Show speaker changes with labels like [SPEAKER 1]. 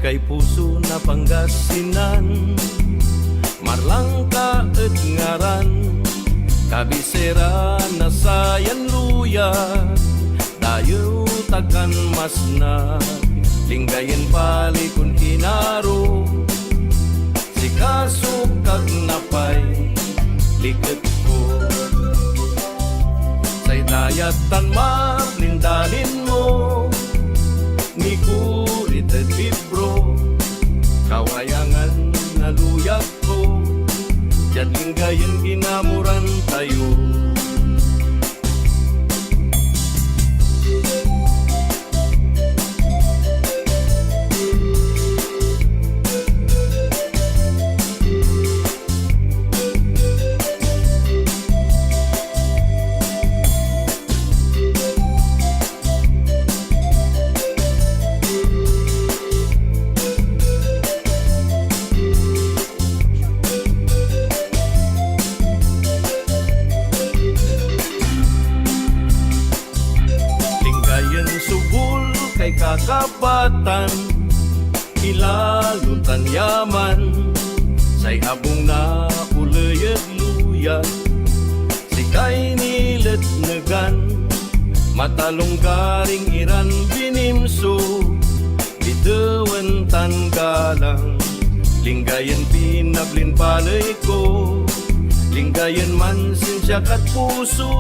[SPEAKER 1] kay puso na Pangasinan, marlang ka at ngaran, kabisera na sayan luya, tayo takan mas na, Lingayen pali kun inaro, si kasukag napay, liket ko. Say dayatan maplindanin mo, ni kurit at bibro, kawayangan na luyak ko, diyan Lingayen ginamuran tayo. Kay kakapatan, ilalutan yaman, say abong na ulayag luya, si kay nilet negan, matalong garing iran binimso, bitawen tan galang, Lingayen pinablin palay ko, Lingayen man sinsyak at puso.